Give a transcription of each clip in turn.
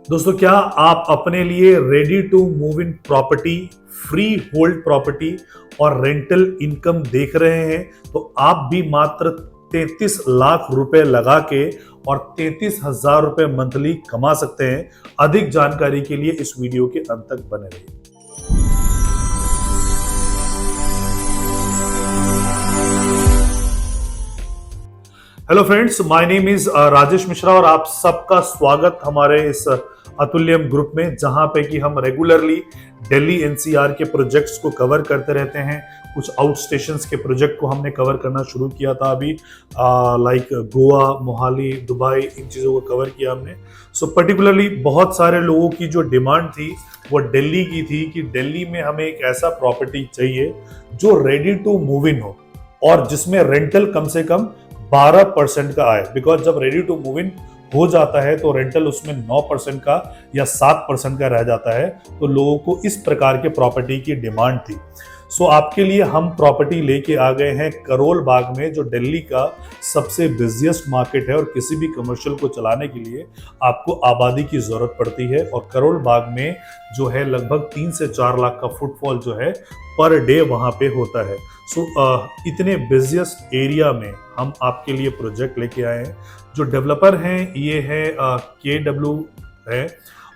दोस्तों, क्या आप अपने लिए ready to move in property, free hold property और रेंटल इनकम देख रहे हैं? तो आप भी मात्र 33 लाख रुपए लगा के और 33,000 रुपए मंथली कमा सकते हैं। अधिक जानकारी के लिए इस वीडियो के अंत तक बने रहिए। Hello friends, my name is Rajesh Mishra और आप सबका स्वागत हमारे इस अतुल्यम ग्रुप में, जहां पे कि हम रेगुलरली दिल्ली एनसीआर के प्रोजेक्ट्स को कवर करते रहते हैं। कुछ आउट स्टेशंस के प्रोजेक्ट को हमने कवर करना शुरू किया था अभी, लाइक गोवा, मोहाली, दुबई, इन चीज़ों को कवर किया हमने। सो पर्टिकुलरली बहुत सारे लोगों की जो डिमांड थी वो दिल्ली की थी कि दिल्ली में हमें एक ऐसा प्रॉपर्टी चाहिए जो रेडी टू मूव इन हो और जिसमें रेंटल कम से कम 12% का आए। बिकॉज जब रेडी टू मूव इन हो जाता है तो रेंटल उसमें 9% का या 7% का रह जाता है। तो लोगों को इस प्रकार के प्रॉपर्टी की डिमांड थी। सो आपके लिए हम प्रॉपर्टी लेके आ गए हैं करोल बाग में, जो दिल्ली का सबसे बिजिएस्ट मार्केट है और किसी भी कमर्शियल को चलाने के लिए आपको आबादी की जरूरत पड़ती है। और करोल बाग में जो है लगभग 3 से 4 लाख का फुटफॉल जो है पर डे वहां पे होता है। सो इतने बिजिएस्ट एरिया में हम आपके लिए प्रोजेक्ट लेके आए हैं। जो डेवलपर हैं ये है KW है,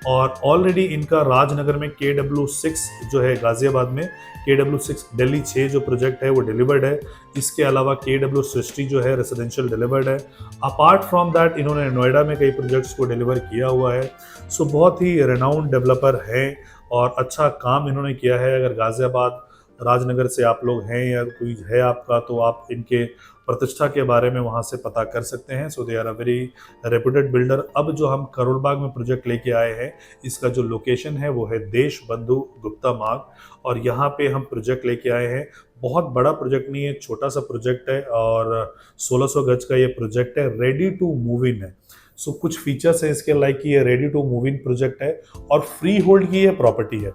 और ऑलरेडी इनका राजनगर में KW6 जो है गाजियाबाद में, KW6 दिल्ली 6 जो प्रोजेक्ट है वो डिलीवर्ड है। इसके अलावा KW60 जो है रेसिडेंशियल डिलीवर्ड है। अपार्ट फ्रॉम दैट इन्होंने नोएडा में कई प्रोजेक्ट्स को डिलीवर किया हुआ है। सो बहुत ही रेनाउंड डेवलपर है और अच्छा काम इन्होंने किया है। अगर गाजियाबाद राजनगर से आप लोग हैं या कोई है आपका, तो आप इनके प्रतिष्ठा के बारे में वहाँ से पता कर सकते हैं। So they are a very reputed builder. अब जो हम करोल बाग में प्रोजेक्ट लेके आए हैं, इसका जो लोकेशन है वो है देश बंधु गुप्ता मार्ग, और यहाँ पे हम प्रोजेक्ट लेके आए हैं। बहुत बड़ा प्रोजेक्ट नहीं है, छोटा सा प्रोजेक्ट है और 1600 गज का ये प्रोजेक्ट है। रेडी टू मूव इन है। सो कुछ फीचर्स है इसके, लाइक ये ready to move in project है और फ्री होल्ड की ये प्रॉपर्टी है।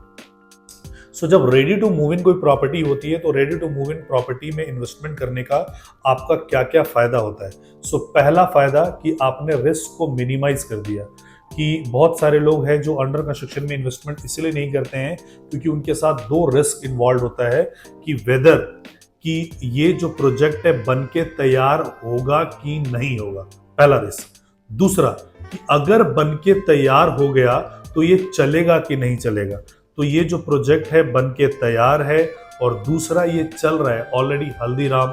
सो जब रेडी टू मूव इन कोई प्रॉपर्टी होती है तो ready to move in property में इन्वेस्टमेंट करने का आपका क्या क्या फायदा होता है? सो पहला फायदा कि आपने रिस्क को मिनिमाइज कर दिया। कि बहुत सारे लोग हैं जो अंडर कंस्ट्रक्शन में इन्वेस्टमेंट इसलिए नहीं करते हैं क्योंकि उनके साथ दो रिस्क इन्वॉल्व होता है कि वेदर कि ये जो प्रोजेक्ट है बन के तैयार होगा कि नहीं होगा, पहला रिस्क। दूसरा कि अगर बन के तैयार हो गया तो ये चलेगा कि नहीं चलेगा। तो ये जो प्रोजेक्ट है बन के तैयार है, और दूसरा ये चल रहा है ऑलरेडी। हल्दीराम,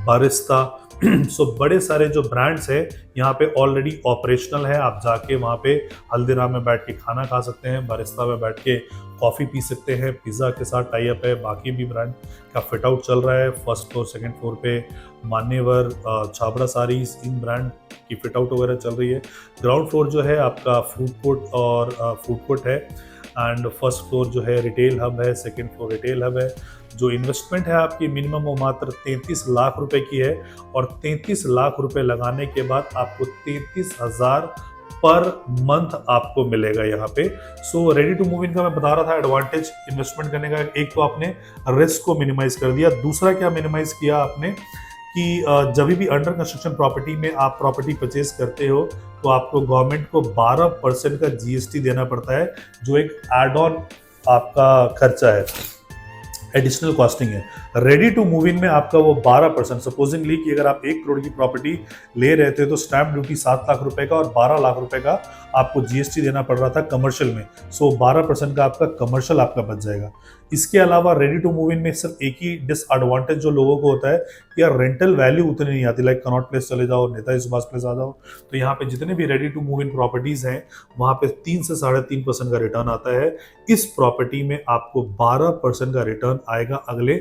बारिस्ता सो बड़े सारे जो ब्रांड्स हैं यहाँ पे ऑलरेडी ऑपरेशनल है। आप जाके वहाँ पे हल्दीराम में बैठ के खाना खा सकते हैं, बारिस्ता में बैठ के कॉफ़ी पी सकते हैं, पिज़्ज़ा के साथ टाई अप है। बाकी भी ब्रांड का फिट आउट चल रहा है। फर्स्ट फ्लोर सेकंड फ्लोर पे मान्यवर, छाबड़ा सारीज, इन ब्रांड की फिट आउट वगैरह चल रही है। ग्राउंड फ्लोर जो है आपका फूड कोर्ट है, एंड फर्स्ट फ्लोर जो है रिटेल हब है, सेकंड फ्लोर रिटेल हब है। जो इन्वेस्टमेंट है आपकी मिनिमम वो मात्र 33 लाख रुपए की है, और 33 लाख रुपए लगाने के बाद आपको 33,000 पर मंथ आपको मिलेगा यहाँ पे। So ready to move in का मैं बता रहा था एडवांटेज इन्वेस्टमेंट करने का। एक तो आपने रिस्क को मिनिमाइज कर दिया, दूसरा क्या मिनिमाइज किया आपने कि जब भी अंडर कंस्ट्रक्शन प्रॉपर्टी में आप प्रॉपर्टी परचेज करते हो तो आपको गवर्नमेंट को 12% का GST देना पड़ता है, जो एक एड ऑन आपका खर्चा है, एडिशनल कॉस्टिंग है। रेडी टू मूव इन में आपका वो 12%, सपोजिंगली कि अगर आप 1 करोड़ की प्रॉपर्टी ले रहे थे तो स्टैंप ड्यूटी 7 लाख रुपए का और 12 लाख रुपए का आपको GST देना पड़ रहा था कमर्शियल में। सो 12% का आपका कमर्शियल आपका बच जाएगा। इसके अलावा रेडी टू मूव इन में सिर्फ एक ही डिसएडवांटेज जो लोगों को होता है कि यार रेंटल वैल्यू उतनी नहीं आती। लाइक कनॉट प्लेस चले जाओ, नेताजी सुभाष प्लेस आ जाओ, तो यहाँ पे जितने भी ready to move in properties हैं वहाँ पे 3 से 3.5% का रिटर्न आता है। इस प्रॉपर्टी में आपको 12% का रिटर्न आएगा अगले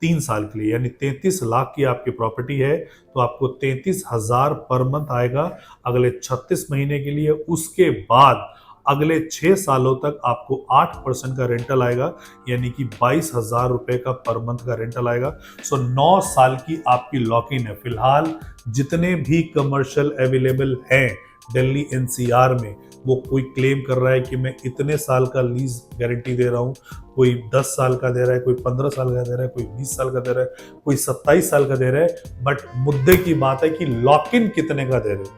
3 साल के लिए। यानी 33 लाख की आपकी प्रॉपर्टी है तो आपको 33,000 पर मंथ आएगा अगले 36 महीने के लिए। उसके बाद अगले 6 सालों तक आपको 8% का रेंटल आएगा, यानी कि 22,000 रुपए का पर मंथ का रेंटल आएगा। सो 9 साल की आपकी लॉक इन है। फिलहाल जितने भी कमर्शियल अवेलेबल हैं दिल्ली NCR में, वो कोई क्लेम कर रहा है कि मैं इतने साल का लीज गारंटी दे रहा हूँ, कोई 10 साल का दे रहा है, कोई 15 साल का दे रहा है, कोई 20 साल का दे रहा है, कोई 27 साल का दे रहा है। बट मुद्दे की बात है कि लॉक इन कितने का दे रहे हो,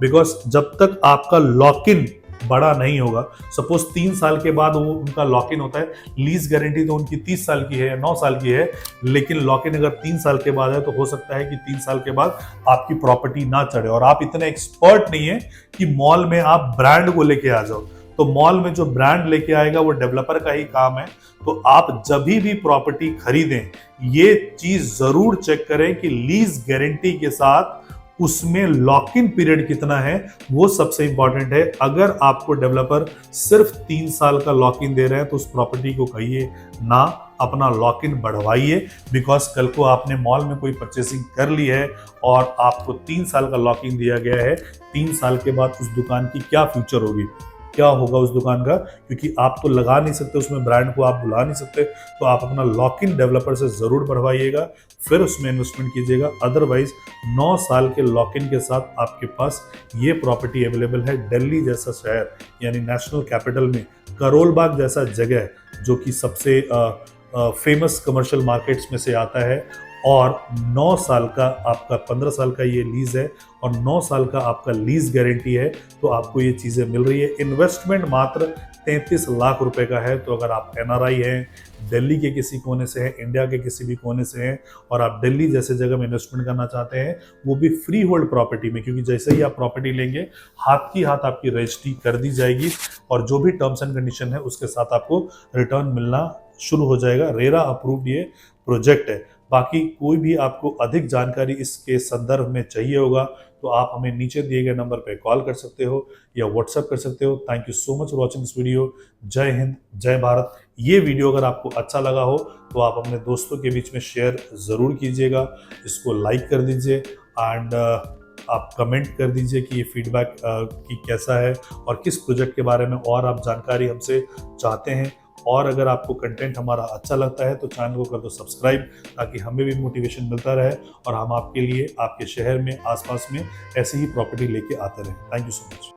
बिकॉज जब तक आपका लॉक इन बड़ा नहीं होगा। सपोज 3 साल के बाद वो उनका लॉक इन होता है, लीज गारंटी तो उनकी 30 साल की है या 9 साल की है, लेकिन लॉक इन अगर 3 साल के बाद है तो हो सकता है कि 3 साल के बाद आपकी प्रॉपर्टी ना चढ़े। और आप इतने एक्सपर्ट नहीं है कि मॉल में आप ब्रांड को लेके आ जाओ, तो मॉल में जो ब्रांड लेके आएगा वो डेवलपर का ही काम है। तो आप जब भी प्रॉपर्टी खरीदें, ये चीज जरूर चेक करें कि लीज गारंटी के साथ उसमें लॉक इन पीरियड कितना है, वो सबसे इंपॉर्टेंट है। अगर आपको डेवलपर सिर्फ 3 साल का लॉक इन दे रहे हैं तो उस प्रॉपर्टी को कहिए ना, अपना लॉक इन बढ़वाइए। बिकॉज कल को आपने मॉल में कोई परचेसिंग कर ली है और आपको 3 साल का लॉक इन दिया गया है, 3 साल के बाद उस दुकान की क्या फ्यूचर होगी, क्या होगा उस दुकान का, क्योंकि आप तो लगा नहीं सकते उसमें, ब्रांड को आप बुला नहीं सकते। तो आप अपना लॉक इन डेवलपर से जरूर बढ़वाइएगा, फिर उसमें इन्वेस्टमेंट कीजिएगा। अदरवाइज 9 साल के लॉक इन के साथ आपके पास ये प्रॉपर्टी अवेलेबल है। दिल्ली जैसा शहर यानी नेशनल कैपिटल में करोल बाग जैसा जगह, जो कि सबसे फेमस कमर्शियल मार्केट्स में से आता है, और 9 साल का आपका 15 साल का ये लीज है और 9 साल का आपका लीज गारंटी है, तो आपको ये चीज़ें मिल रही है। इन्वेस्टमेंट मात्र 33 लाख रुपए का है। तो अगर आप एनआरआई हैं, दिल्ली के किसी कोने से हैं, इंडिया के किसी भी कोने से हैं और आप दिल्ली जैसे जगह में इन्वेस्टमेंट करना चाहते हैं, वो भी फ्री होल्ड प्रॉपर्टी में, क्योंकि जैसे ही आप प्रॉपर्टी लेंगे हाथ की हाथ आपकी रजिस्ट्री कर दी जाएगी और जो भी टर्म्स एंड कंडीशन है उसके साथ आपको रिटर्न मिलना शुरू हो जाएगा। रेरा अप्रूव्ड ये प्रोजेक्ट है। बाकी कोई भी आपको अधिक जानकारी इसके संदर्भ में चाहिए होगा तो आप हमें नीचे दिए गए नंबर पर कॉल कर सकते हो या व्हाट्सएप कर सकते हो। Thank you so much for watching this video. जय हिंद, जय भारत। ये वीडियो अगर आपको अच्छा लगा हो तो आप अपने दोस्तों के बीच में शेयर ज़रूर कीजिएगा, इसको लाइक कर दीजिए एंड आप कमेंट कर दीजिए कि ये फीडबैक की कैसा है और किस प्रोजेक्ट के बारे में और आप जानकारी हमसे चाहते हैं। और अगर आपको कंटेंट हमारा अच्छा लगता है तो चैनल को कर दो सब्सक्राइब, ताकि हमें भी मोटिवेशन मिलता रहे और हम आपके लिए आपके शहर में, आसपास में ऐसी ही प्रॉपर्टी लेके आते रहें। Thank you so much.